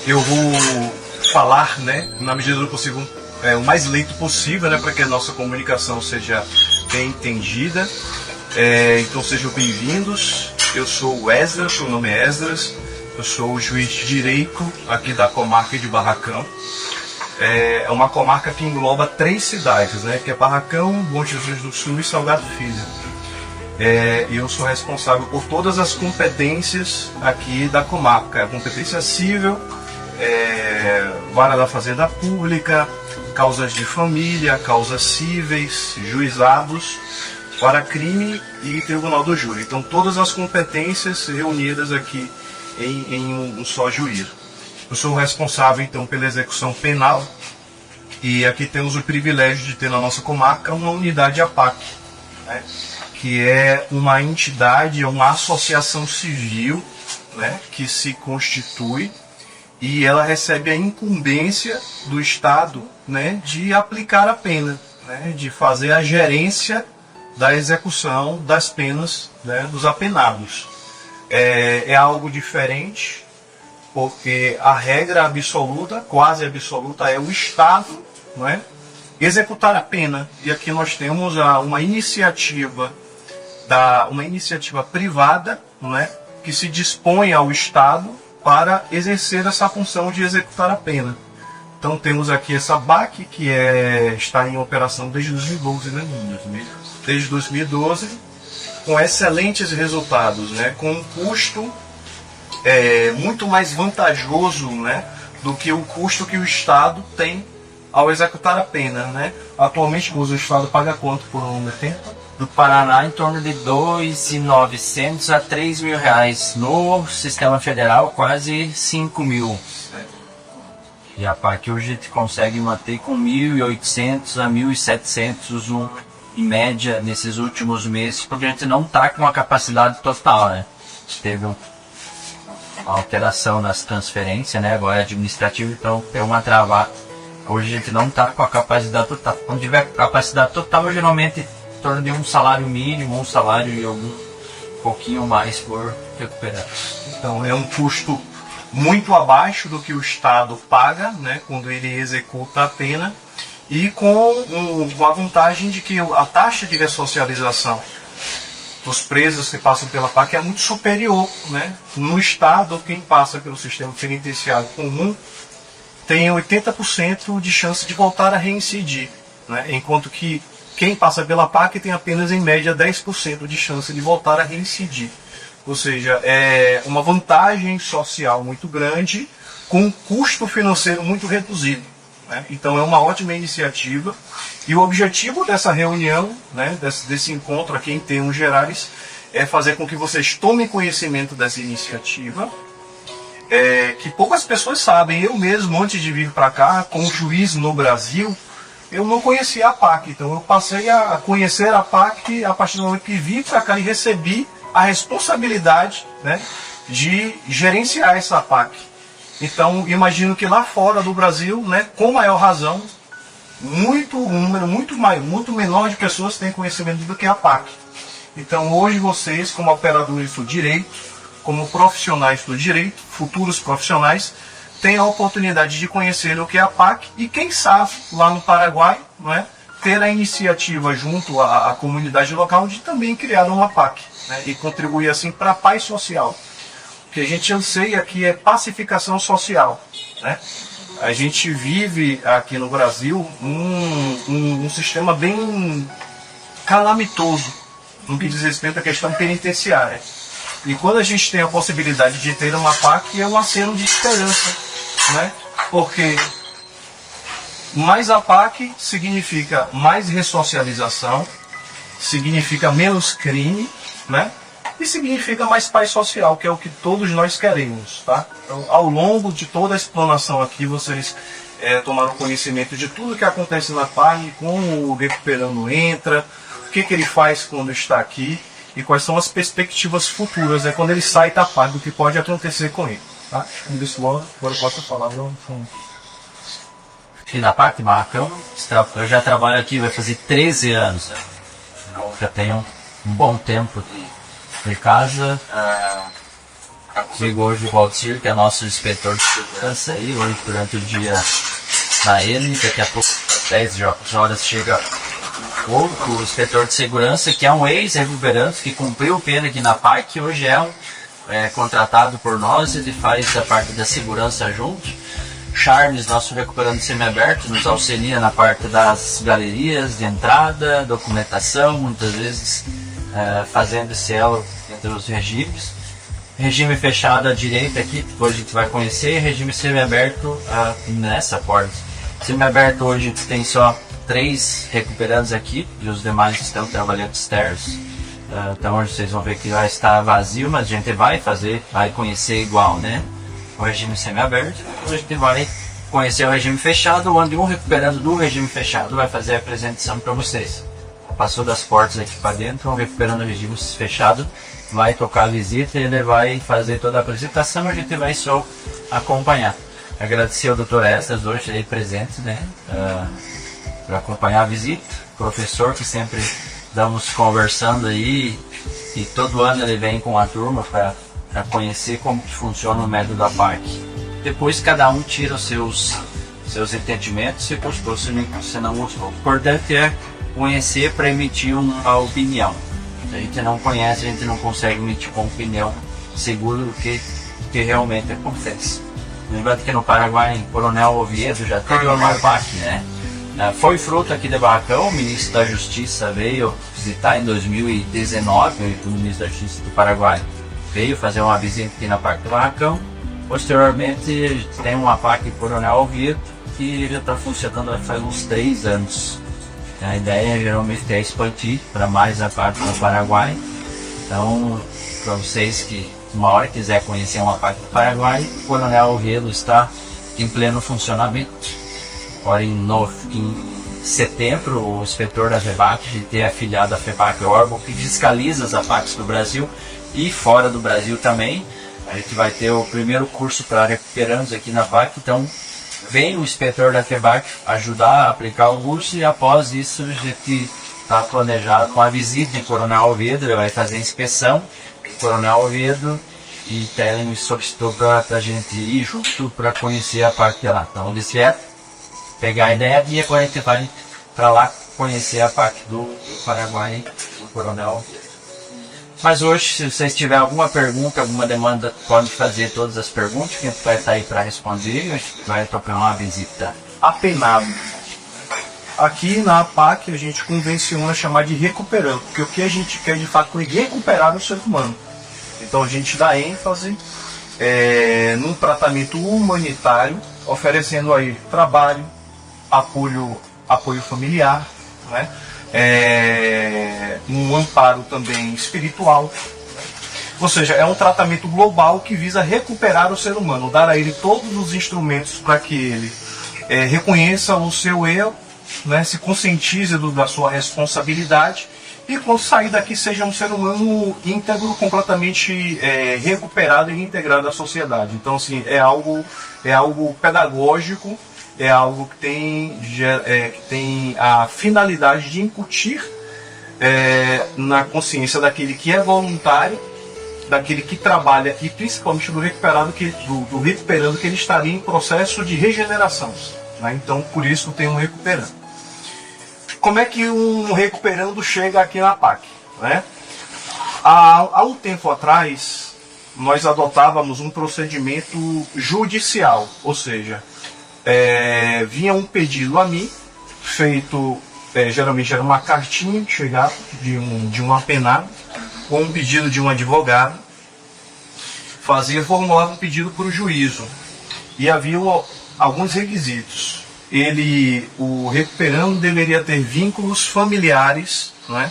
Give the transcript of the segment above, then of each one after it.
Eu vou falar, né, na medida do possível, o mais lento possível, né, para que a nossa comunicação seja bem entendida. Então sejam bem-vindos. Eu sou o Esdras, meu nome é Esdras. Eu sou o juiz de direito aqui da comarca de Barracão. É uma comarca que engloba 3 cidades, né, que é Barracão, Bom Jesus do Sul e Salgado Filho. Eu sou responsável por todas as competências aqui da comarca. A competência civil, vara da fazenda pública, causas de família, causas cíveis, juizados, para crime e tribunal do júri. Então todas as competências reunidas aqui em um só juízo. Eu sou o responsável então pela execução penal e aqui temos o privilégio de ter na nossa comarca uma unidade APAC, né, que é uma entidade, uma associação civil, né, que se constitui e ela recebe a incumbência do Estado, né, de aplicar a pena, né, de fazer a gerência da execução das penas, né, dos apenados. É algo diferente, porque a regra absoluta, quase absoluta, é o Estado, não é, executar a pena. E aqui nós temos uma iniciativa privada, não é, que se dispõe ao Estado para exercer essa função de executar a pena. Então temos aqui essa BAC, que está em operação desde 2012, né? Desde 2012, com excelentes resultados, né? Com um custo muito mais vantajoso, né, do que o custo que o Estado tem ao executar a pena, né? Atualmente o Estado paga quanto por um tempo? Do Paraná em torno de R$ 2.900 a R$ 3.000. No sistema federal, quase R$ 5.000. E a PAC hoje a gente consegue manter com R$ 1.800 a R$ 1.700 em média nesses últimos meses, porque a gente não está com a capacidade total, né? Teve uma alteração nas transferências, né? Agora é administrativo, então tem uma travada. Hoje a gente não está com a capacidade total. Quando tiver capacidade total, geralmente em torno de um salário mínimo, um salário e algum pouquinho mais por recuperar. Então é um custo muito abaixo do que o Estado paga, né, quando ele executa a pena, e com a vantagem de que a taxa de ressocialização dos presos que passam pela PAC é muito superior, né? No Estado, quem passa pelo sistema penitenciário comum tem 80% de chance de voltar a reincidir, né? Enquanto que quem passa pela PAC tem apenas em média 10% de chance de voltar a reincidir. Ou seja, é uma vantagem social muito grande com um custo financeiro muito reduzido, né? Então é uma ótima iniciativa e o objetivo dessa reunião, né, desse encontro aqui em termos gerais, é fazer com que vocês tomem conhecimento dessa iniciativa, que poucas pessoas sabem. Eu mesmo, antes de vir para cá, como juiz no Brasil, eu não conhecia a PAC, então eu passei a conhecer a PAC a partir do momento que vim para cá e recebi a responsabilidade, né, de gerenciar essa PAC. Então imagino que lá fora do Brasil, né, com maior razão, um número muito menor de pessoas têm conhecimento do que a PAC. Então hoje vocês, como operadores do direito, como profissionais do direito, futuros profissionais, têm a oportunidade de conhecer o que é a PAC e quem sabe lá no Paraguai, não é, ter a iniciativa junto à comunidade local de também criar uma PAC, né, e contribuir assim para a paz social. O que a gente anseia aqui é pacificação social, né? A gente vive aqui no Brasil um sistema bem calamitoso no que diz respeito à questão penitenciária. E quando a gente tem a possibilidade de ter uma PAC, é um aceno de esperança, né? Porque mais a PAC significa mais ressocialização, significa menos crime, né? E significa mais paz social, que é o que todos nós queremos, tá? Então, ao longo de toda a explanação aqui, vocês tomaram conhecimento de tudo que acontece na PAC, como o Recuperando entra, o que ele faz quando está aqui e quais são as perspectivas futuras, quando ele sai da PAC, do que pode acontecer com ele, tá? Agora eu posso falar. E na PAC, Barracão, eu já trabalho aqui, vai fazer 13 anos. Já tenho um bom tempo de casa. Comigo hoje o Valdir, que é nosso inspetor de segurança aí, hoje durante o dia na ele, daqui a pouco, 10 horas, chega o inspetor de segurança, que é um ex-recuperante, que cumpriu pena aqui na PAC, hoje é contratado por nós, ele faz a parte da segurança junto. Charles, nosso recuperante semiaberto, nos auxilia na parte das galerias de entrada, documentação, muitas vezes fazendo esse elo entre os regimes. Regime fechado à direita aqui, depois a gente vai conhecer, regime semiaberto nessa porta. Semiaberto hoje tem só 3 recuperantes aqui, e os demais estão trabalhando externos. Então hoje vocês vão ver que vai estar vazio, mas a gente vai conhecer igual, né? O regime semiaberto. Hoje a gente vai conhecer o regime fechado, onde um recuperando do regime fechado vai fazer a apresentação para vocês. Passou das portas aqui para dentro, um recuperando o regime fechado vai tocar a visita e ele vai fazer toda a apresentação, a gente vai só acompanhar. Agradecer ao Dr. Esdras hoje aí presente, né? Para acompanhar a visita. Professor que sempre estamos conversando aí e todo ano ele vem com a turma para conhecer como que funciona o método da PAC. Depois cada um tira os seus entendimentos, se gostou, se não gostou. O importante é conhecer para emitir uma opinião. Se a gente não conhece, a gente não consegue emitir uma opinião segura do que realmente acontece. Lembrando que no Paraguai, Coronel Oviedo já teve uma PAC, né? Foi fruto aqui de Barracão, o ministro da Justiça veio visitar em 2019, o ministro da Justiça do Paraguai veio fazer uma visita aqui na PAC do Barracão. Posteriormente tem uma PAC Coronel Oviedo que já está funcionando faz uns 3 anos. A ideia geralmente é expandir para mais a parte do Paraguai. Então, para vocês que uma hora quiser conhecer uma parte do Paraguai, o Coronel Oviedo está em pleno funcionamento. Agora em setembro, o inspetor da FEBAC, de ter afiliado à FEBAC, o órgão que fiscaliza as APACs do Brasil e fora do Brasil também. A gente vai ter o primeiro curso para recuperandos aqui na PAC, então vem o inspetor da FEBAC ajudar a aplicar o curso e após isso a gente está planejado uma visita em Coronel Oviedo, ele vai fazer a inspeção em Coronel Oviedo e ele me solicitou para a gente ir junto para conhecer a parte lá. Então eles vieram pegar a ideia e agora a gente vai para lá conhecer a parte do Paraguai, do Coronel Oviedo. Mas hoje, se vocês tiverem alguma pergunta, alguma demanda, podem fazer todas as perguntas que a gente vai estar aí para responder. A gente vai tocar uma visita. Apenado. Aqui na PAC a gente convenciona chamar de recuperando, porque o que a gente quer de fato é recuperar o ser humano. Então a gente dá ênfase num tratamento humanitário, oferecendo aí trabalho, apoio familiar, né? Um amparo também espiritual, ou seja, é um tratamento global que visa recuperar o ser humano, dar a ele todos os instrumentos para que ele reconheça o seu erro, né, se conscientize da sua responsabilidade e quando sair daqui seja um ser humano íntegro, completamente recuperado e integrado à sociedade. Então assim, é algo pedagógico. É algo que tem a finalidade de incutir na consciência daquele que é voluntário, daquele que trabalha e principalmente do recuperando que ele estaria em processo de regeneração, né? Então por isso tem um recuperando. Como é que um recuperando chega aqui na PAC, né? Há um tempo atrás nós adotávamos um procedimento judicial, ou seja, vinha um pedido a mim, feito, geralmente era uma cartinha que chegava de um apenado, com um pedido de um advogado, formulava um pedido para o juízo, e havia alguns requisitos. O recuperando deveria ter vínculos familiares, né,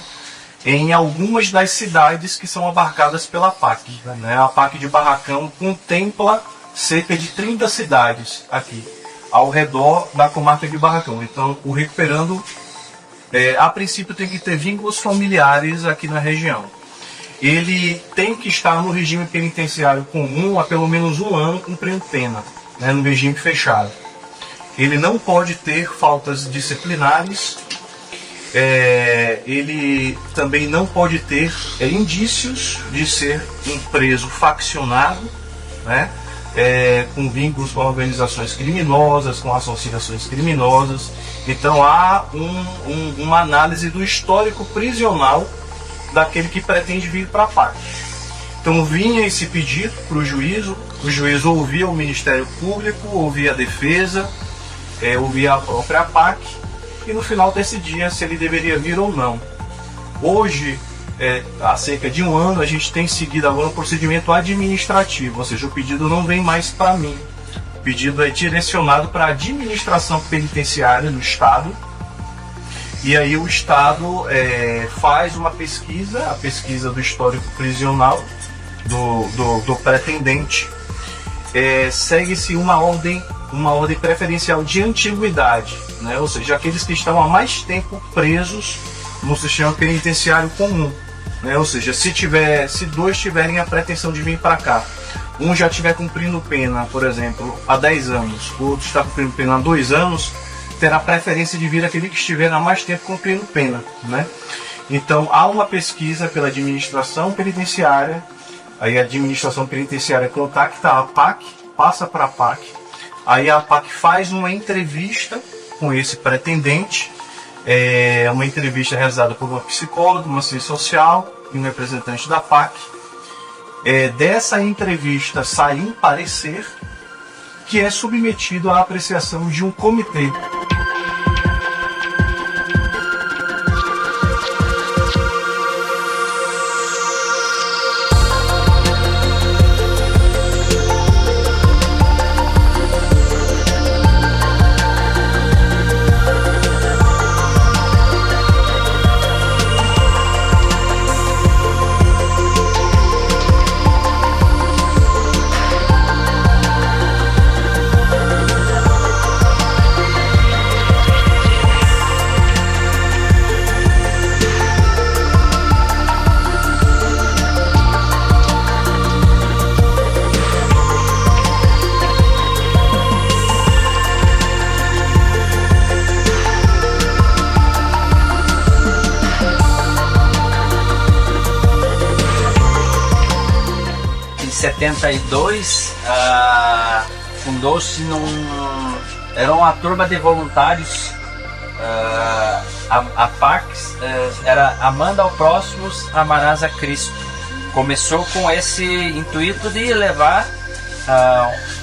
em algumas das cidades que são abarcadas pela PAC, né? A PAC de Barracão contempla cerca de 30 cidades aqui, ao redor da comarca de Barracão. Então, o recuperando, a princípio, tem que ter vínculos familiares aqui na região. Ele tem que estar no regime penitenciário comum há pelo menos 1 ano cumprindo pena, né, no regime fechado. Ele não pode ter faltas disciplinares Ele também não pode ter indícios de ser um preso faccionado, né? Com vínculos com organizações criminosas, com associações criminosas. Então há uma análise do histórico prisional daquele que pretende vir para a PAC. Então vinha esse pedido para o juiz ouvia o Ministério Público, ouvia a defesa, ouvia a própria PAC e no final decidia se ele deveria vir ou não. Hoje, há cerca de um ano, a gente tem seguido agora um procedimento administrativo, ou seja, o pedido não vem mais para mim. O pedido é direcionado para a administração penitenciária do Estado. E aí o Estado faz uma pesquisa, a pesquisa do histórico prisional do pretendente. Segue-se uma ordem preferencial de antiguidade, né? Ou seja, aqueles que estão há mais tempo presos no sistema penitenciário comum, né? Ou seja, se dois tiverem a pretensão de vir para cá, um já estiver cumprindo pena, por exemplo, há 10 anos, o outro está cumprindo pena há 2 anos, terá preferência de vir aquele que estiver há mais tempo cumprindo pena, né? Então há uma pesquisa pela administração penitenciária, aí a administração penitenciária contacta a PAC, passa para a PAC, aí a PAC faz uma entrevista com esse pretendente, uma entrevista realizada por uma psicóloga, uma assistente social e um representante da PAC. Dessa entrevista sai um parecer que é submetido à apreciação de um comitê. Em 72, fundou-se era uma turma de voluntários. A PAC era Amanda ao Próximos, amarás a Cristo. Começou com esse intuito de levar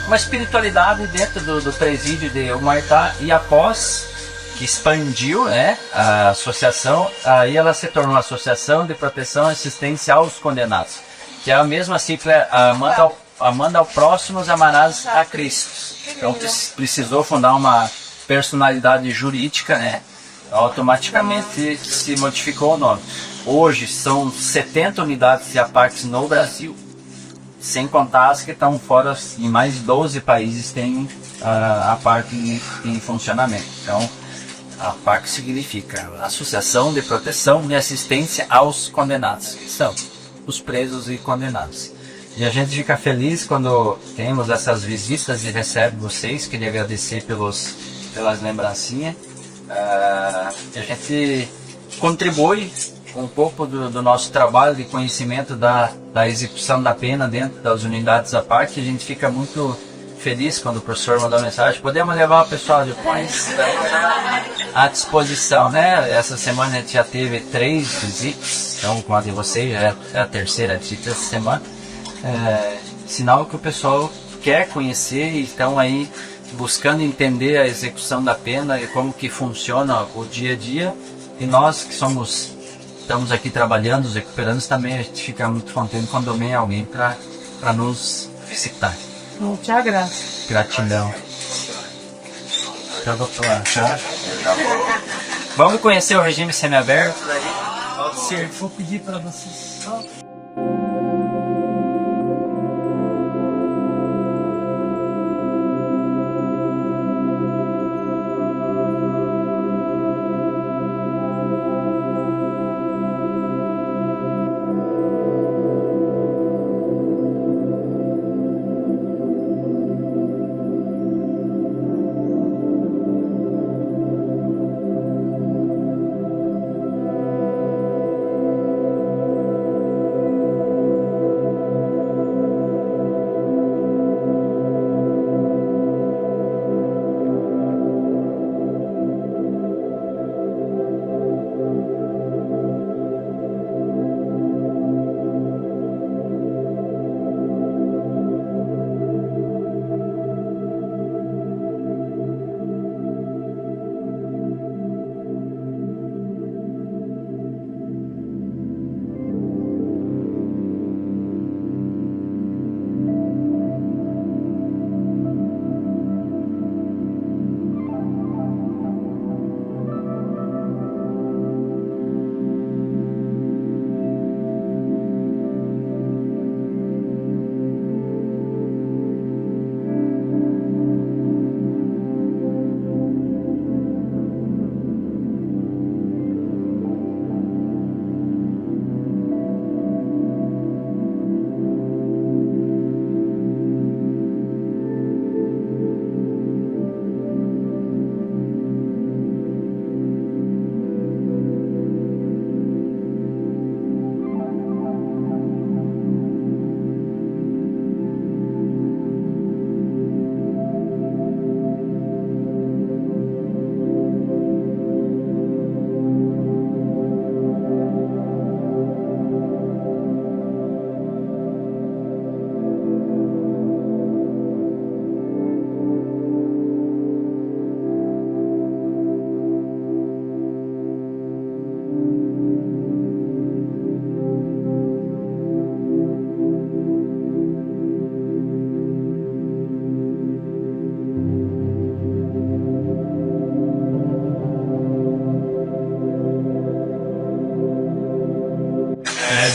uma espiritualidade dentro do presídio de Humaitá, e após que expandiu, né, a associação, aí ela se tornou a Associação de Proteção e Assistência aos Condenados, que é a mesma sigla, Amanda ao Próximos, amarás a Cristo. Então precisou fundar uma personalidade jurídica, né? Automaticamente se modificou o nome. Hoje são 70 unidades de APACs no Brasil, sem contar as que estão fora, em mais 12 países tem a APAC em funcionamento. Então, a APAC significa Associação de Proteção e Assistência aos Condenados, que são os presos e condenados. E a gente fica feliz quando temos essas visitas e recebe vocês. Queria agradecer pelas lembrancinhas. A gente contribui um pouco do nosso trabalho de conhecimento da execução da pena dentro das unidades da PAC. A gente fica muito feliz quando o professor mandou a mensagem. Podemos levar o pessoal depois à disposição, né? Essa semana a gente já teve 3 visitas, então com a de vocês é a terceira visita essa semana. Sinal que o pessoal quer conhecer e estão aí buscando entender a execução da pena e como que funciona o dia a dia. E nós que estamos aqui trabalhando, os recuperandos, também a gente fica muito contente quando vem alguém para nos visitar. Muita graça. Gratidão. Então, doutor, vamos conhecer o regime semiaberto? Se eu for pedir para vocês só...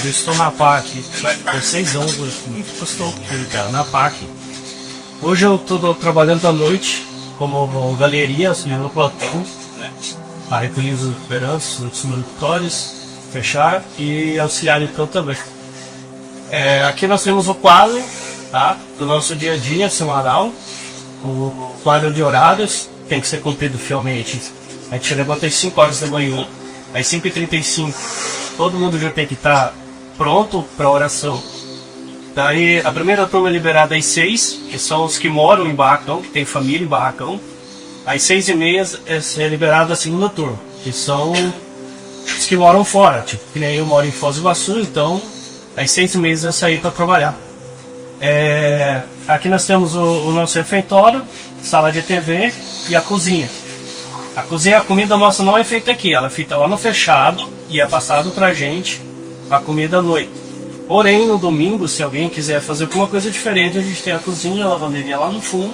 Eu estou na PAC por 6 anos, eu estou aqui, cara, na PAC. Hoje eu estou trabalhando à noite como galeria, auxiliando no plantão, né? A recolher os operantes, os monitores, fechar e auxiliar em campo também. Aqui nós temos o quadro, tá? Do nosso dia a dia semanal, o quadro de horários, tem que ser cumprido fielmente. A gente levanta às 5 horas da manhã, às 5h35, todo mundo já tem que estar pronto para a oração. Daí a primeira turma é liberada às 6, que são os que moram em barracão, que tem família em barracão. Às 6h30 é liberada a segunda turma, que são os que moram fora, tipo, que nem eu moro em Foz do Iguaçu, então às 6h30 eu saí para trabalhar. Aqui nós temos o nosso refeitório, sala de TV e a cozinha. A cozinha, a comida nossa não é feita aqui, ela é feita lá no fechado e é passado pra gente a comida à noite. Porém, no domingo, se alguém quiser fazer alguma coisa diferente, a gente tem a cozinha, a lavanderia lá no fundo.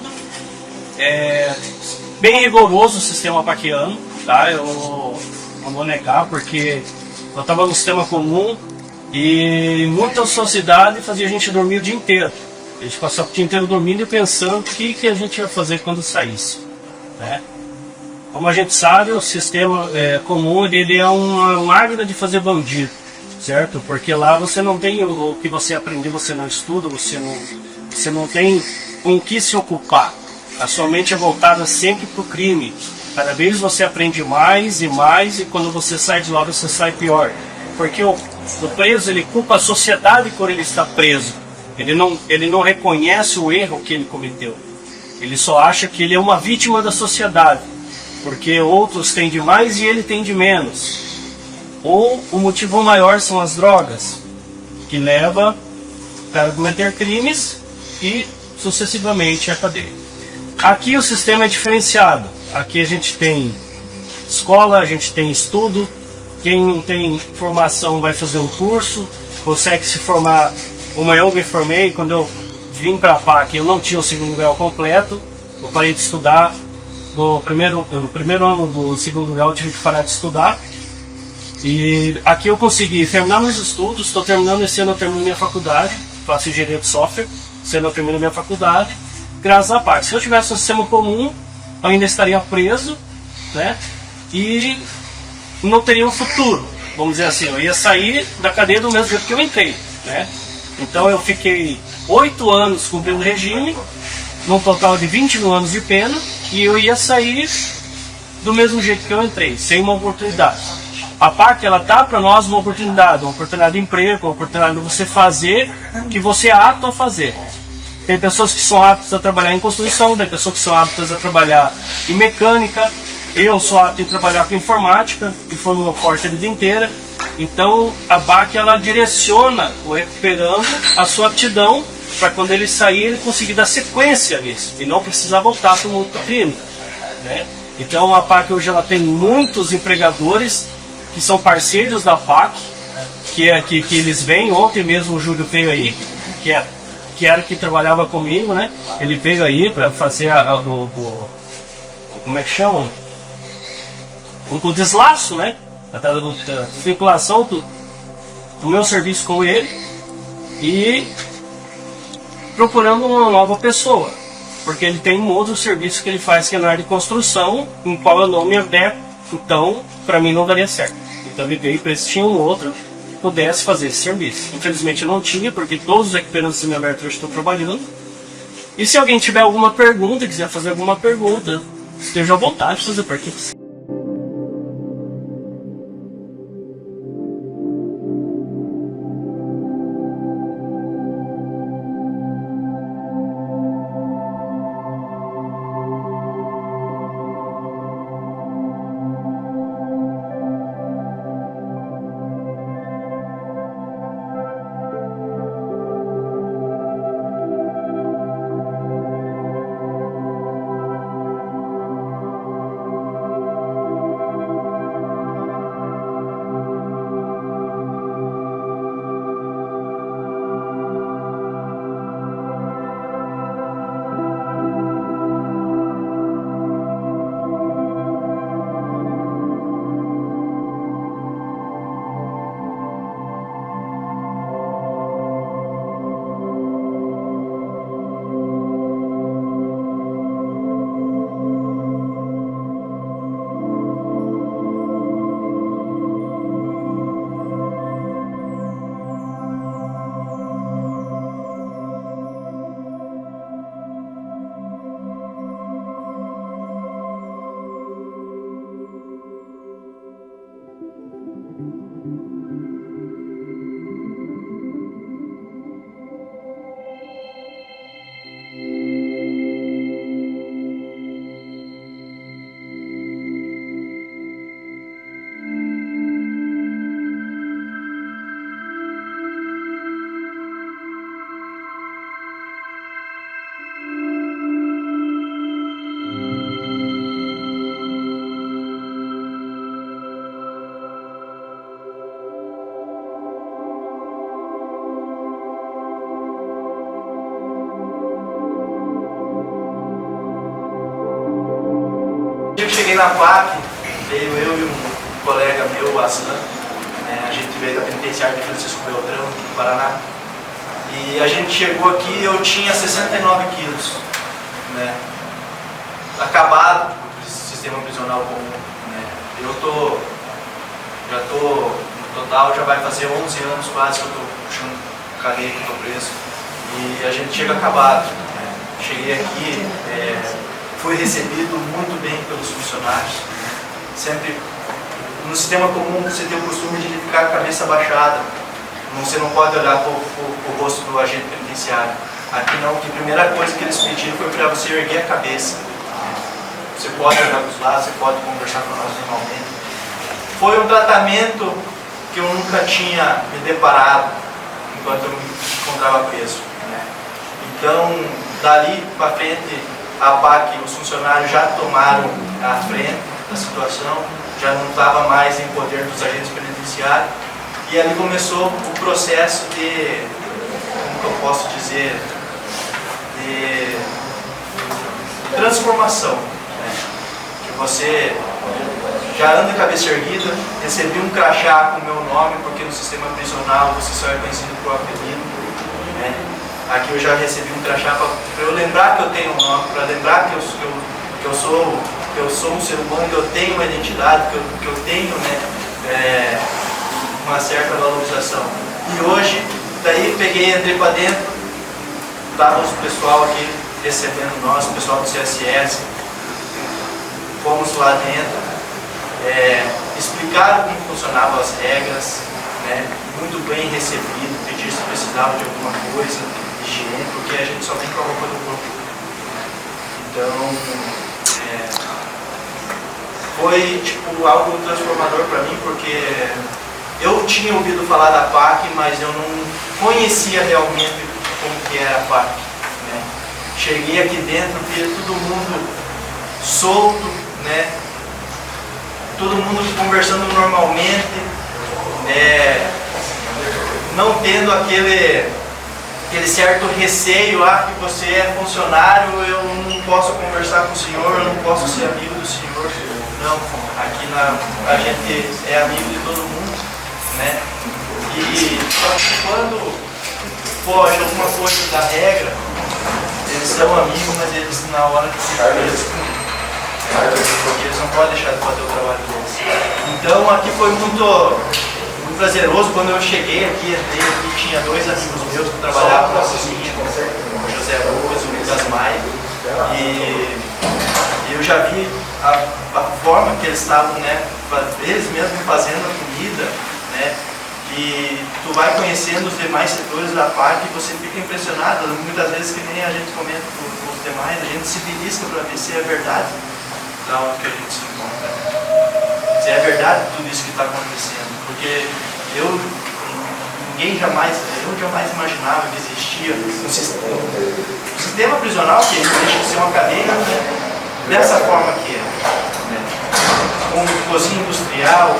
Bem rigoroso o sistema paquiano, tá? Eu não vou negar, porque eu estava no sistema comum e muita sociedade fazia a gente dormir o dia inteiro. A gente passava o dia inteiro dormindo e pensando o que a gente ia fazer quando saísse, né? Como a gente sabe, o sistema comum ele é uma máquina de fazer bandido, certo? Porque lá você não tem o que você aprendeu, você não estuda, você não tem com o que se ocupar. A sua mente é voltada sempre para o crime. Cada vez você aprende mais e mais, e quando você sai de lá você sai pior. Porque o preso ele culpa a sociedade por ele estar preso. Ele não reconhece o erro que ele cometeu. Ele só acha que ele é uma vítima da sociedade, porque outros têm de mais e ele tem de menos. Ou o motivo maior são as drogas, que leva para cometer crimes e sucessivamente a cadeia. Aqui o sistema é diferenciado. Aqui a gente tem escola, a gente tem estudo. Quem não tem formação vai fazer um curso, consegue se formar. Como eu me formei, quando eu vim para a PAC, eu não tinha o segundo grau completo. Eu parei de estudar. No primeiro ano do segundo grau eu tive que parar de estudar. E aqui eu consegui terminar meus estudos. Estou terminando esse ano, eu termino minha faculdade. Faço engenharia de software. Esse ano eu termino minha faculdade. Graças à PAC. Se eu tivesse um sistema comum, eu ainda estaria preso, né? E não teria um futuro. Vamos dizer assim, eu ia sair da cadeia do mesmo jeito que eu entrei, né? Então eu fiquei 8 anos cumprindo o regime, num total de 21 anos de pena, e eu ia sair do mesmo jeito que eu entrei, sem uma oportunidade. A PAC, ela dá para nós uma oportunidade de emprego, uma oportunidade de você fazer o que você é apto a fazer. Tem pessoas que são aptas a trabalhar em construção, tem pessoas que são aptas a trabalhar em mecânica. Eu sou apto em trabalhar com informática, que foi o meu forte a vida inteira. Então a BAC ela direciona o recuperando a sua aptidão para quando ele sair ele conseguir dar sequência nisso e não precisar voltar para o mundo do crime, né? Então a PAC hoje ela tem muitos empregadores que são parceiros da PAC, que eles vêm. Ontem mesmo o Júlio veio aí, que era que trabalhava comigo, né? Ele veio aí para fazer como é que chama? O deslaço, né? A circulação do meu serviço com ele e procurando uma nova pessoa, porque ele tem um outro serviço que ele faz que é na área de construção, em qual eu não me adequo, então para mim não daria certo. Então ele veio para esse tinha um outro que pudesse fazer esse serviço. Infelizmente eu não tinha, porque todos os equipamentos semi-abertos eu estou trabalhando. E se alguém tiver alguma pergunta, quiser fazer alguma pergunta, esteja à vontade de fazer perguntas. cheguei na PAC, veio eu e um colega meu, o Aslan, a gente veio da penitenciária de Francisco Beltrão, do Paraná, e a gente chegou aqui, eu tinha 69 quilos, né, acabado do sistema prisional comum, né, já tô, no total já vai fazer 11 anos quase que eu tô puxando cadeia, que eu tô preso, e a gente chega acabado, né. Cheguei aqui, fui recebido muito bem pelos funcionários, né. Sempre no sistema comum você tem o costume de ficar com a cabeça baixada, você não pode olhar para o rosto do agente penitenciário. Aqui não, que a primeira coisa que eles pediram foi para você erguer a cabeça. Você pode olhar para os lados, você pode conversar com nós normalmente. Foi um tratamento que eu nunca tinha me deparado enquanto eu me encontrava preso, né? Então, dali para frente, a PAC, os funcionários já tomaram a frente da situação, já não estava mais em poder dos agentes penitenciários, e ali começou o processo de, como que eu posso dizer, de transformação, né? Que você já anda de cabeça erguida, recebi um crachá com o meu nome, porque no sistema prisional você só é conhecido por apelido, né? Aqui eu já recebi um crachá para eu lembrar que eu tenho um nome, para lembrar que eu sou um ser humano, que eu tenho uma identidade, que eu tenho, né, uma certa valorização. E hoje, daí peguei, entrei para dentro, estava o pessoal aqui recebendo nós, o pessoal do CSS, fomos lá dentro, explicaram como funcionavam as regras, né, muito bem recebido, pediram se precisava de alguma coisa, higiene, porque a gente só vem com a roupa do corpo. Então, foi tipo algo transformador para mim, porque eu tinha ouvido falar da PAC, mas eu não conhecia realmente como que era a PAC, né? Cheguei aqui dentro, via todo mundo solto, né? Todo mundo conversando normalmente, não tendo aquele certo receio, que você é funcionário, eu não posso conversar com o senhor, eu não posso ser amigo do senhor. Não, aqui a gente é amigo de todo mundo, né? E só que quando foge alguma coisa da regra, eles são amigos, mas eles na hora que se presos, porque eles não podem deixar de fazer o trabalho deles. Então aqui foi muito prazeroso. Quando eu cheguei aqui, entrei aqui, tinha dois amigos meus que trabalhavam na cozinha, o José Lucas e o Lucas Maia, e eu já vi a forma que eles estavam, né, eles mesmos fazendo a comida, né, e tu vai conhecendo os demais setores da PAC e você fica impressionado, muitas vezes que nem a gente comenta com os demais, a gente se belisca para ver se é verdade da onde que a gente se encontra, se é verdade tudo isso que está acontecendo, porque eu jamais imaginava que existia um sistema prisional que deixa de ser uma cadeia, né, dessa forma que é, né, com cozinha industrial,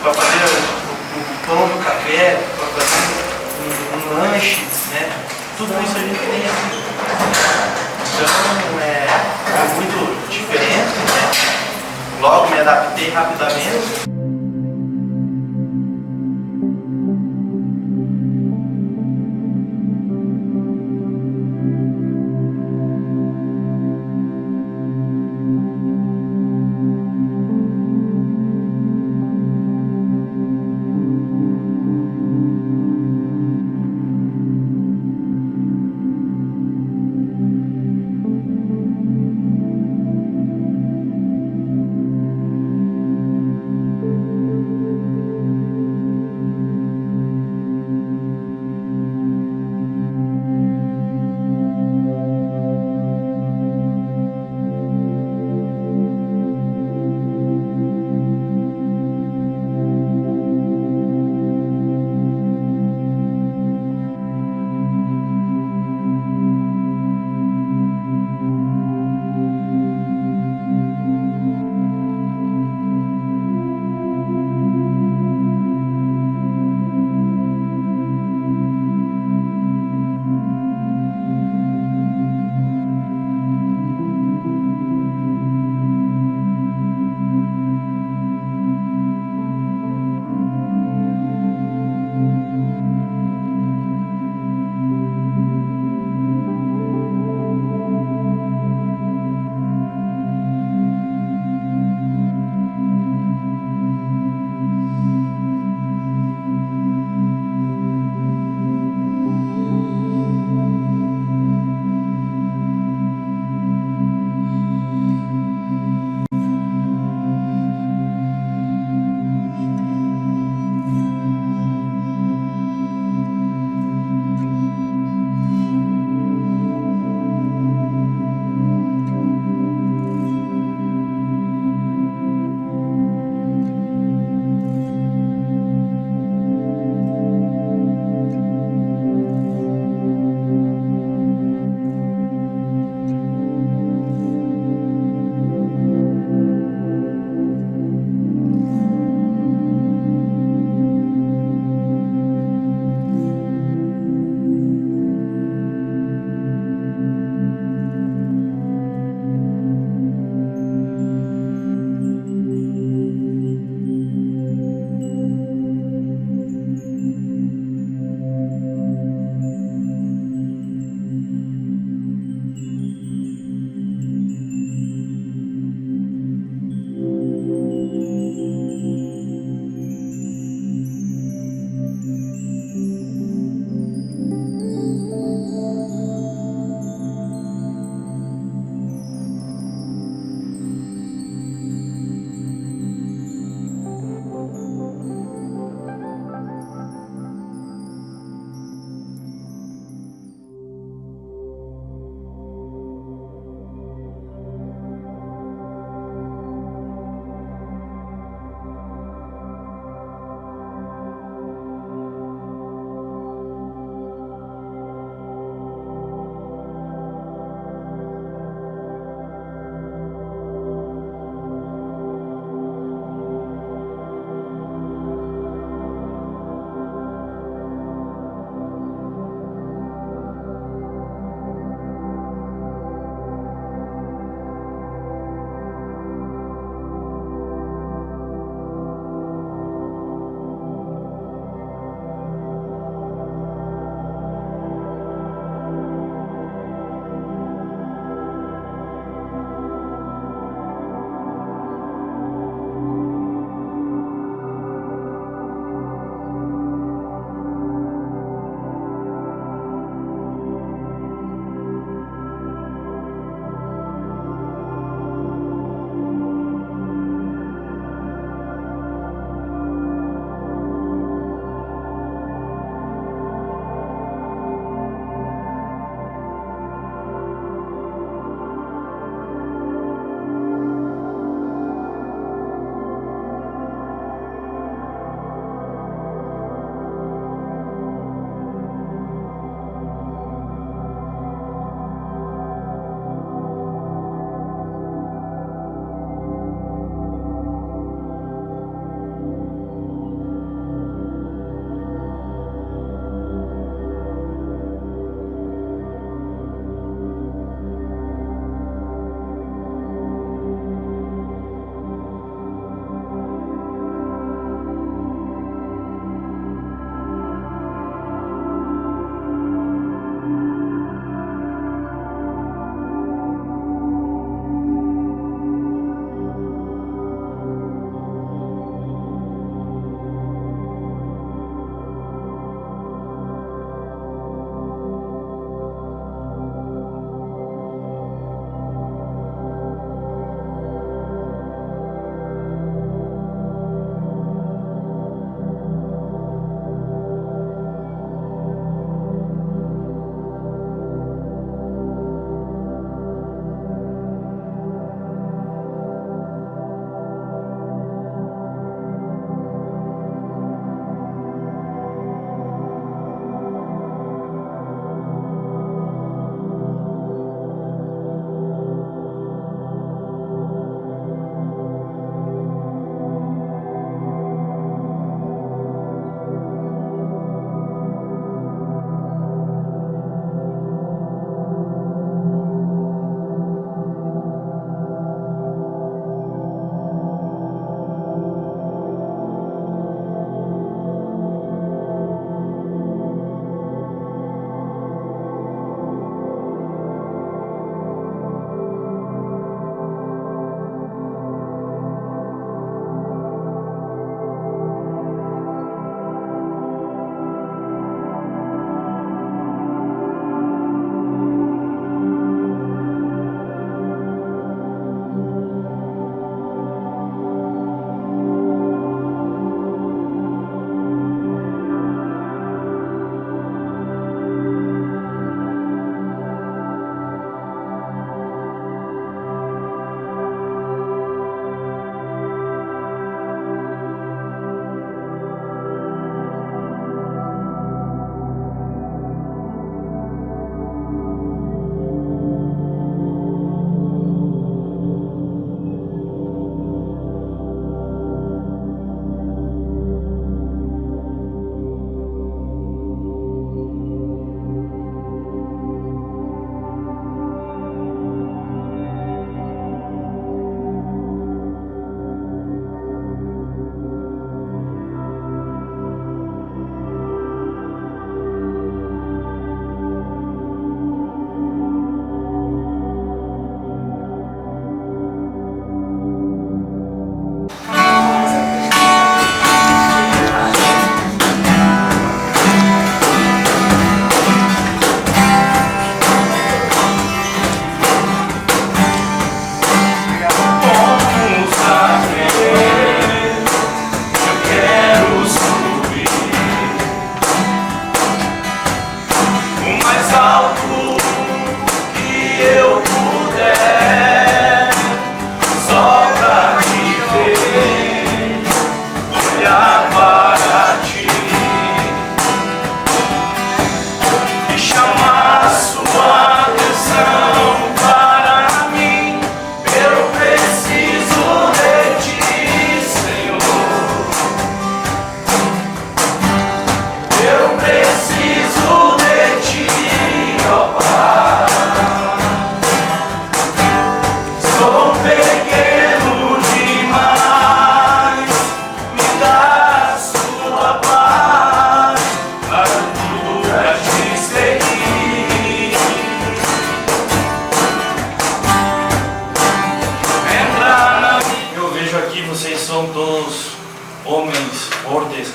para fazer o pão do café, para fazer um lanche, né, tudo isso a gente tem aqui. Então é muito diferente, né? Logo me adaptei rapidamente.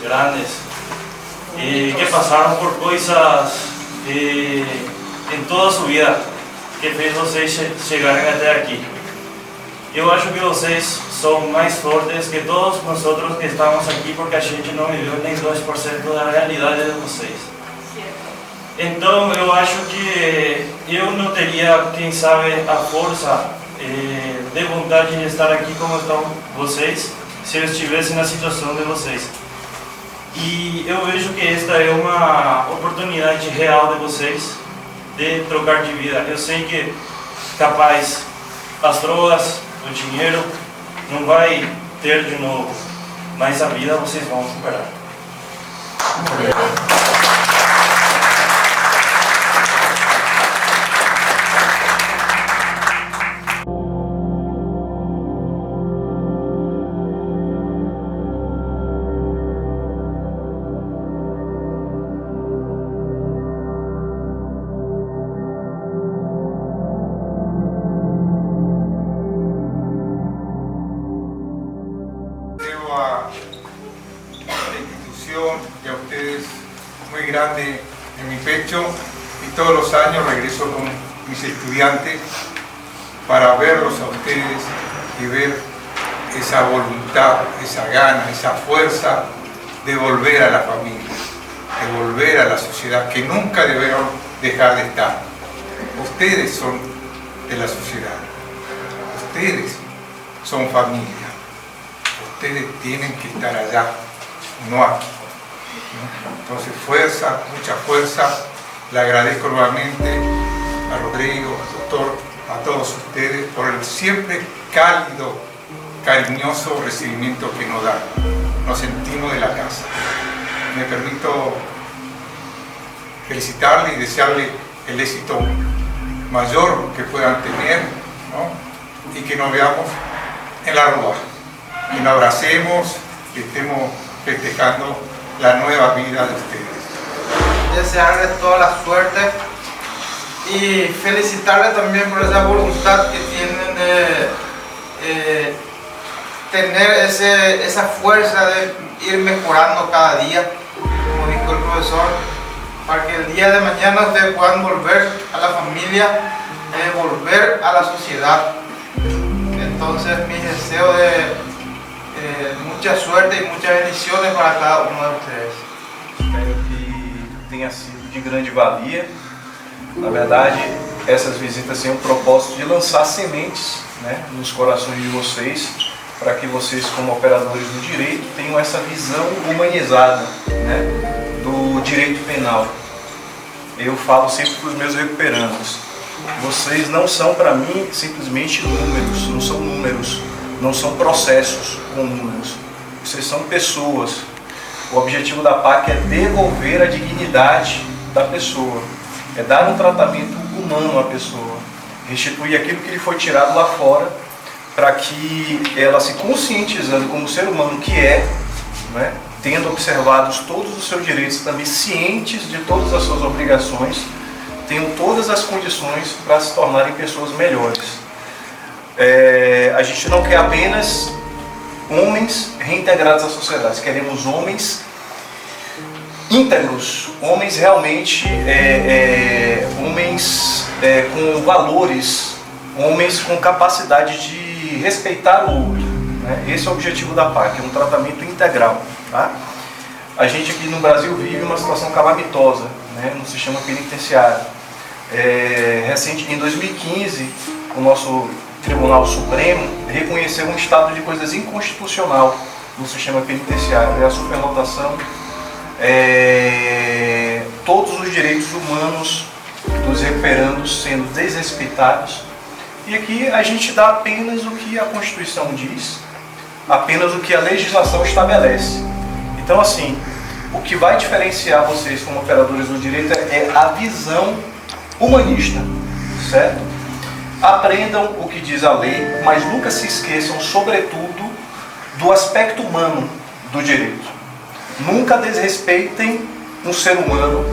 grandes e que passaram por coisas em toda a sua vida que fez vocês chegarem até aqui. Eu acho que vocês são mais fortes que todos nós outros que estamos aqui, porque a gente não viveu nem 2% da realidade de vocês. Então eu acho que eu não teria, quem sabe, a força de vontade de estar aqui como estão vocês, se eu estivesse na situação de vocês. E eu vejo que esta é uma oportunidade real de vocês de trocar de vida. Eu sei que, capaz, as drogas, o dinheiro, não vai ter de novo, mas a vida vocês vão superar. Y a ustedes muy grande en mi pecho, y todos los años regreso con mis estudiantes para verlos a ustedes y ver esa voluntad, esa gana, esa fuerza de volver a la familia, de volver a la sociedad que nunca debieron dejar de estar. Ustedes son de la sociedad, ustedes son familia, ustedes tienen que estar allá, no aquí. Entonces fuerza, mucha fuerza. Le agradezco nuevamente a Rodrigo, al doctor, a todos ustedes por el siempre cálido, cariñoso recibimiento que nos dan. Nos sentimos de la casa. Me permito felicitarle y desearle el éxito mayor que puedan tener, ¿no? Y que nos veamos en la rúa, y nos abracemos y estemos festejando la nueva vida de ustedes. Desearles toda la suerte y felicitarles también por esa voluntad que tienen de tener esa fuerza de ir mejorando cada día, como dijo el profesor, para que el día de mañana ustedes puedan volver a la familia, volver a la sociedad. Entonces mis deseos de muita suerte e muitas bendições para cada um de vocês. Espero que tenha sido de grande valia. Na verdade, essas visitas têm o propósito de lançar sementes, né, nos corações de vocês, para que vocês, como operadores do direito, tenham essa visão humanizada, né, do direito penal. Eu falo sempre para os meus recuperandos: vocês não são, para mim, simplesmente números, não são números. Não são processos com números, vocês são pessoas. O objetivo da PAC é devolver a dignidade da pessoa, é dar um tratamento humano à pessoa, restituir aquilo que lhe foi tirado lá fora, para que ela, se conscientizando como ser humano que é, né, tendo observados todos os seus direitos, também cientes de todas as suas obrigações, tenham todas as condições para se tornarem pessoas melhores. A gente não quer apenas homens reintegrados à sociedade, queremos homens íntegros, homens realmente, homens com valores, homens com capacidade de respeitar o outro, né? Esse é o objetivo da PAC, um tratamento integral, tá? A gente aqui no Brasil vive uma situação calamitosa, né, no sistema penitenciário. Em 2015, o nosso Tribunal Supremo reconheceu um estado de coisas inconstitucional no sistema penitenciário, a superlotação, todos os direitos humanos dos recuperandos sendo desrespeitados. E aqui a gente dá apenas o que a Constituição diz, apenas o que a legislação estabelece. Então, assim, o que vai diferenciar vocês como operadores do direito é a visão humanista, certo? Aprendam o que diz a lei, mas nunca se esqueçam, sobretudo, do aspecto humano do direito. Nunca desrespeitem um ser humano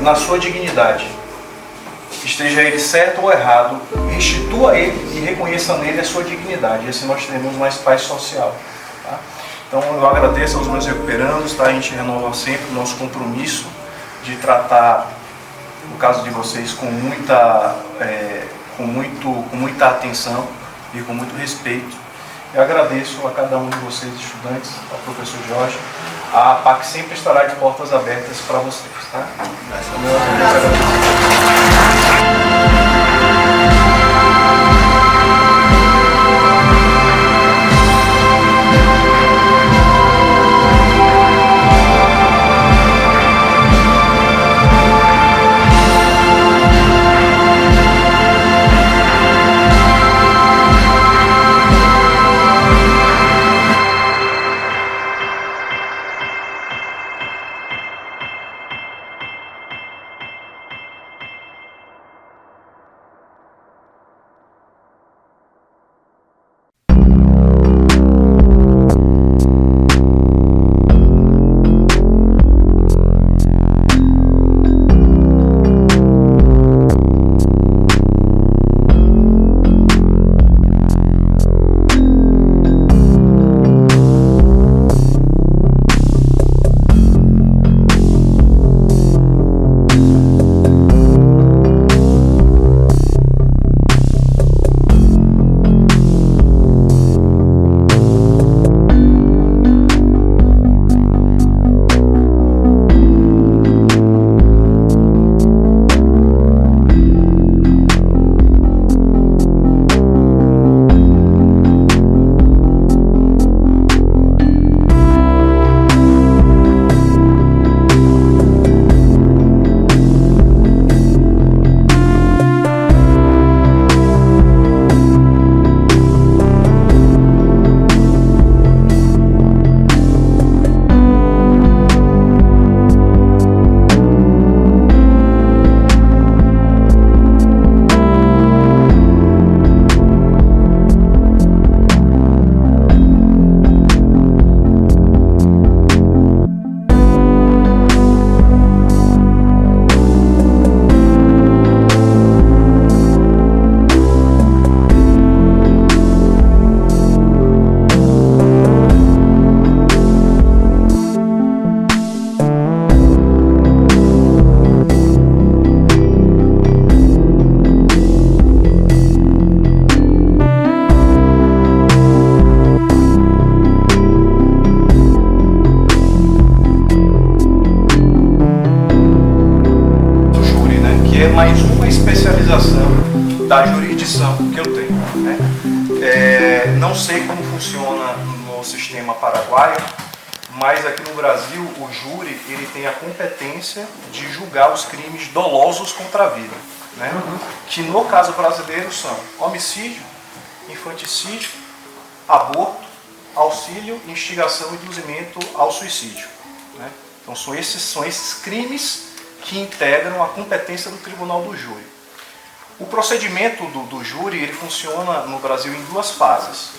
na sua dignidade. Esteja ele certo ou errado, restitua ele e reconheça nele a sua dignidade. E assim nós teremos mais paz social. Tá? Então eu agradeço aos meus recuperandos, tá? A gente renova sempre o nosso compromisso de tratar o caso de vocês com muita atenção e com muito respeito. Eu agradeço a cada um de vocês, estudantes, ao professor Jorge. A APAC sempre estará de portas abertas para vocês. Tá? Essa é a minha da jurisdição que eu tenho, né? Não sei como funciona no sistema paraguaio, mas aqui no Brasil o júri ele tem a competência de julgar os crimes dolosos contra a vida, né? Que no caso brasileiro são homicídio, infanticídio, aborto, auxílio, instigação e induzimento ao suicídio, né? Então são esses crimes que integram a competência do tribunal do júri. O procedimento do júri ele funciona no Brasil em duas fases.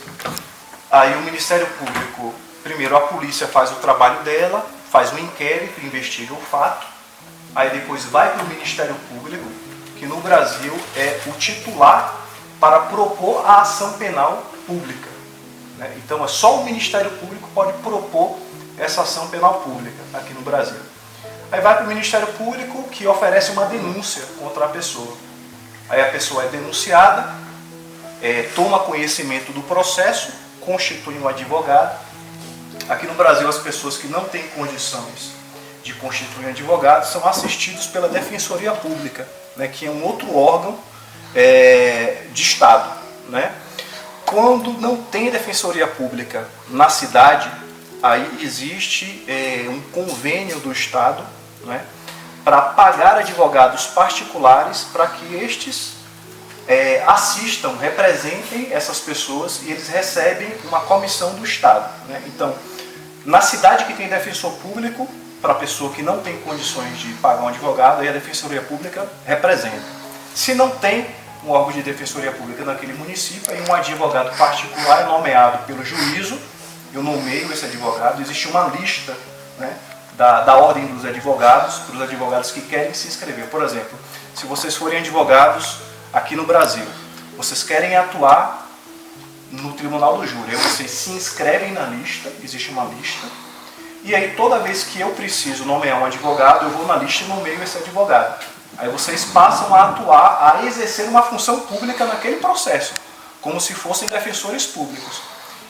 Aí o Ministério Público, primeiro a polícia faz o trabalho dela, faz um inquérito, investiga o fato, aí depois vai para o Ministério Público, que no Brasil é o titular para propor a ação penal pública, né? Então é só o Ministério Público que pode propor essa ação penal pública aqui no Brasil. Aí vai para o Ministério Público que oferece uma denúncia contra a pessoa. Aí a pessoa é denunciada, toma conhecimento do processo, constitui um advogado. Aqui no Brasil as pessoas que não têm condições de constituir um advogado são assistidos pela Defensoria Pública, né, que é um outro órgão de Estado, né? Quando não tem Defensoria Pública na cidade, aí existe um convênio do Estado, né, para pagar advogados particulares para que estes assistam, representem essas pessoas e eles recebem uma comissão do Estado, né? Então, na cidade que tem defensor público, para a pessoa que não tem condições de pagar um advogado, aí a Defensoria Pública representa. Se não tem um órgão de Defensoria Pública naquele município, aí um advogado particular é nomeado pelo juízo, eu nomeio esse advogado, existe uma lista, né, da ordem dos advogados, para os advogados que querem se inscrever. Por exemplo, se vocês forem advogados aqui no Brasil, vocês querem atuar no tribunal do júri. Aí vocês se inscrevem na lista, existe uma lista, e aí toda vez que eu preciso nomear um advogado, eu vou na lista e nomeio esse advogado. Aí vocês passam a atuar, a exercer uma função pública naquele processo, como se fossem defensores públicos.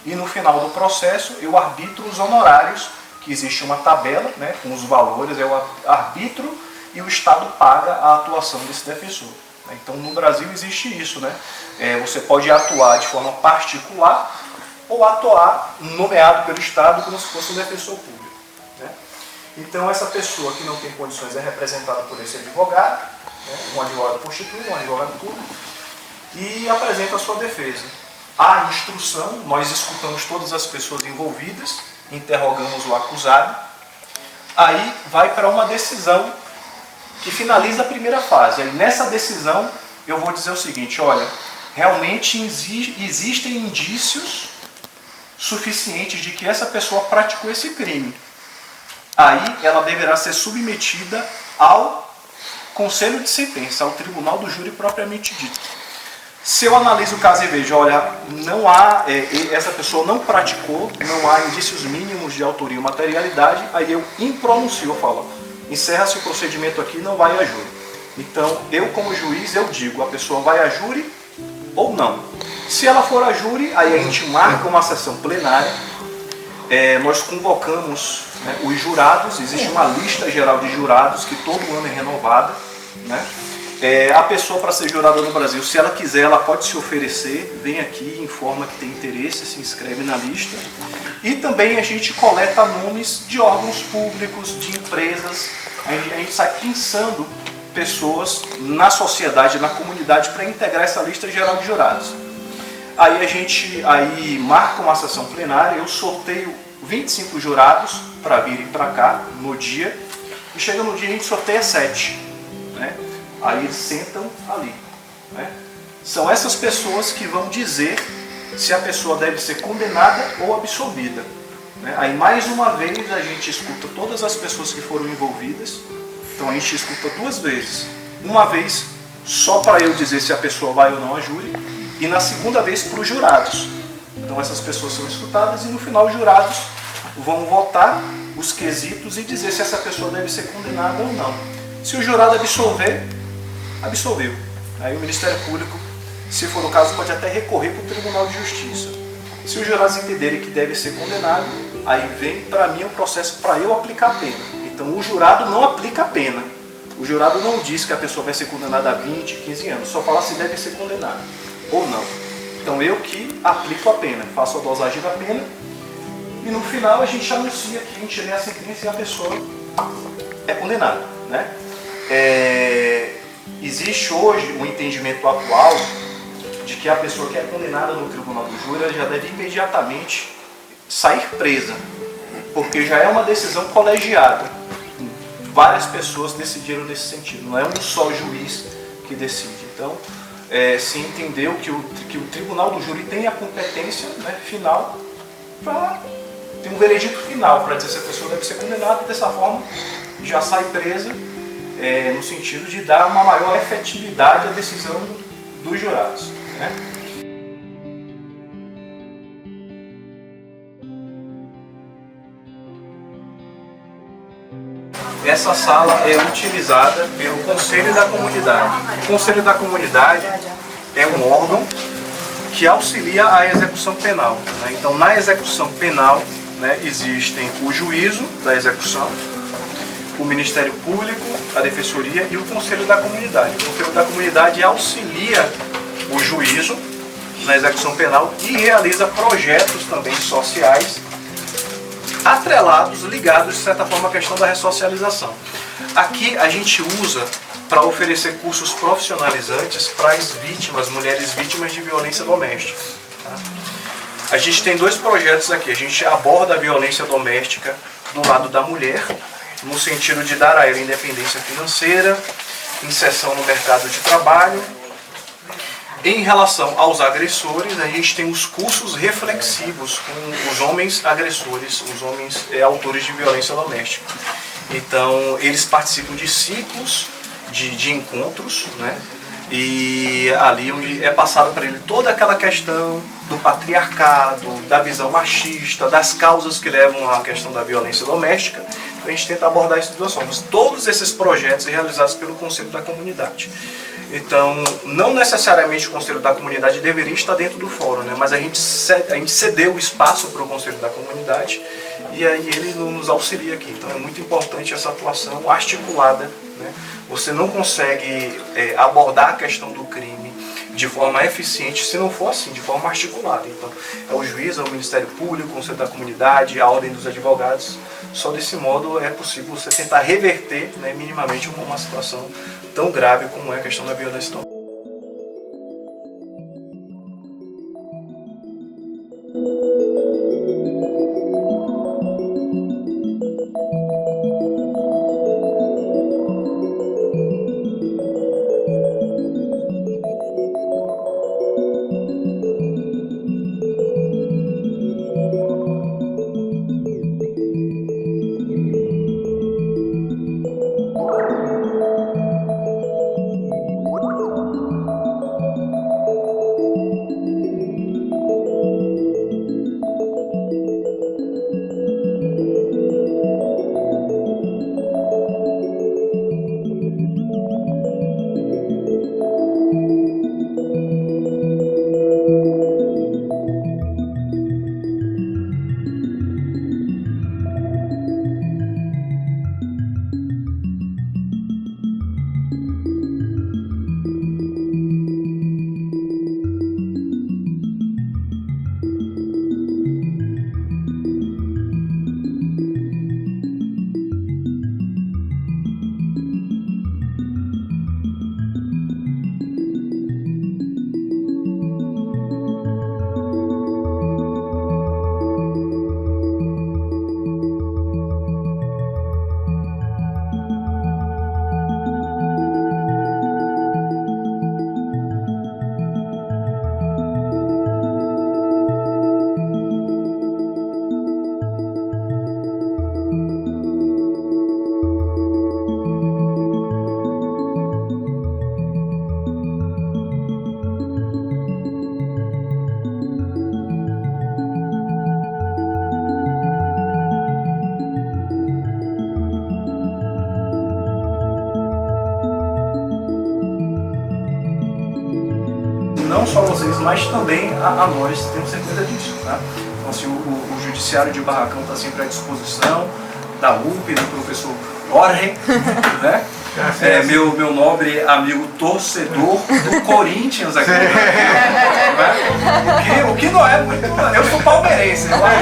E no final do processo eu arbitro os honorários, que existe uma tabela, né, com os valores, eu arbitro e o Estado paga a atuação desse defensor. Então no Brasil existe isso, né? Você pode atuar de forma particular ou atuar nomeado pelo Estado como se fosse um defensor público, né? Então essa pessoa que não tem condições é representada por esse advogado, né, um advogado constituído, um advogado público, e apresenta a sua defesa. A instrução, nós escutamos todas as pessoas envolvidas, interrogamos o acusado, aí vai para uma decisão que finaliza a primeira fase. Aí nessa decisão eu vou dizer o seguinte: olha, realmente existem indícios suficientes de que essa pessoa praticou esse crime. Aí ela deverá ser submetida ao conselho de sentença, ao tribunal do júri propriamente dito. Se eu analiso o caso e vejo, olha, não há, essa pessoa não praticou, não há indícios mínimos de autoria ou materialidade, aí eu impronuncio, eu falo, encerra-se o procedimento aqui, não vai a júri. Então, eu como juiz, eu digo, a pessoa vai a júri ou não. Se ela for a júri, aí a gente marca uma sessão plenária, nós convocamos, né, os jurados, existe uma lista geral de jurados que todo ano é renovada, né? A pessoa, para ser jurada no Brasil, se ela quiser, ela pode se oferecer, vem aqui, informa que tem interesse, se inscreve na lista. E também a gente coleta nomes de órgãos públicos, de empresas, a gente sai pensando pessoas na sociedade, na comunidade, para integrar essa lista geral de jurados. Aí a gente marca uma sessão plenária, eu sorteio 25 jurados para virem para cá no dia, e chega no dia a gente sorteia 7, né? Aí eles sentam ali, né? São essas pessoas que vão dizer se a pessoa deve ser condenada ou absolvida, né? Aí mais uma vez a gente escuta todas as pessoas que foram envolvidas. Então a gente escuta 2 vezes. Uma vez só para eu dizer se a pessoa vai ou não a júri, e na segunda vez para os jurados. Então essas pessoas são escutadas e no final os jurados vão votar os quesitos e dizer se essa pessoa deve ser condenada ou não. Se o jurado absolver, absolveu. Aí o Ministério Público, se for o caso, pode até recorrer para o Tribunal de Justiça. Se os jurados entenderem que deve ser condenado, aí vem para mim o processo para eu aplicar a pena. Então o jurado não aplica a pena. O jurado não diz que a pessoa vai ser condenada a 20, 15 anos, só fala se deve ser condenada ou não. Então eu que aplico a pena, faço a dosagem da pena e no final a gente anuncia que a gente lê a sentença e a pessoa é condenada, né? Existe hoje um entendimento atual de que a pessoa que é condenada no tribunal do júri já deve imediatamente sair presa, porque já é uma decisão colegiada. Várias pessoas decidiram nesse sentido, não é um só juiz que decide. Então, se entendeu que o tribunal do júri tem a competência, né, final para ter um veredito final, para dizer se a pessoa deve ser condenada, e dessa forma já sai presa, no sentido de dar uma maior efetividade à decisão dos jurados, né? Essa sala é utilizada pelo Conselho da Comunidade. O Conselho da Comunidade é um órgão que auxilia a execução penal, né? Então, na execução penal, né, existem o juízo da execução, o Ministério Público, a Defensoria e o Conselho da Comunidade. O Conselho da Comunidade auxilia o juízo na execução penal e realiza projetos também sociais atrelados, ligados, de certa forma, à questão da ressocialização. Aqui a gente usa para oferecer cursos profissionalizantes para as vítimas, mulheres vítimas de violência doméstica. Tá? A gente tem 2 projetos aqui. A gente aborda a violência doméstica do lado da mulher, no sentido de dar a ela independência financeira, inserção no mercado de trabalho. Em relação aos agressores, a gente tem os cursos reflexivos com os homens agressores, os homens autores de violência doméstica. Então, eles participam de ciclos de encontros, né? E ali onde é passado para ele toda aquela questão do patriarcado, da visão machista, das causas que levam à questão da violência doméstica. Então a gente tenta abordar essas duas formas. Todos esses projetos realizados pelo Conselho da Comunidade. Então, não necessariamente o Conselho da Comunidade deveria estar dentro do fórum, né? Mas a gente cedeu o espaço para o Conselho da Comunidade e aí ele nos auxilia aqui. Então é muito importante essa atuação articulada, né? Você não consegue abordar a questão do crime de forma eficiente se não for assim, de forma articulada. Então, é o juiz, é o Ministério Público, o Conselho da Comunidade, a Ordem dos Advogados. Só desse modo é possível você tentar reverter, né, minimamente uma situação tão grave como é a questão da violência doméstica. Não só vocês, mas também a nós temos certeza disso, tá? Então, assim, o Judiciário de Barracão está sempre à disposição da UP, do professor Jorge, né? Meu nobre amigo torcedor do Corinthians aqui. Né? O que não é muito. Eu sou palmeirense, eu acho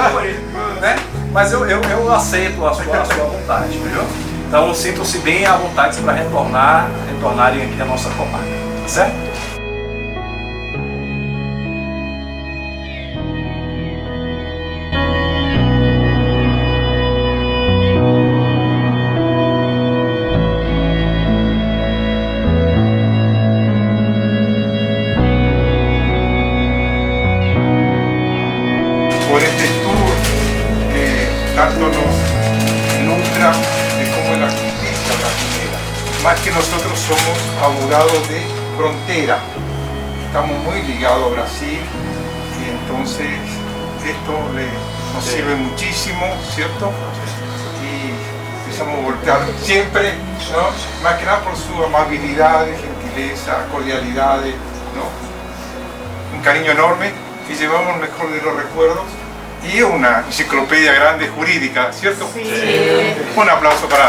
do Corinthians, né? Mas eu aceito a sua vontade, entendeu? Então sintam-se bem à vontade para retornarem aqui à nossa comarca, tá certo? Por este tour que tanto nos nutra de cómo es la justicia brasileña. Más que nosotros somos abogados de frontera, estamos muy ligados a Brasil y entonces esto nos sirve muchísimo, ¿cierto? Y empezamos a voltear siempre, ¿no? Más que nada por su amabilidad, gentileza, cordialidad, ¿no? Un cariño enorme que llevamos el mejor de los recuerdos y una enciclopedia grande jurídica, ¿cierto? Sí. Un aplauso para...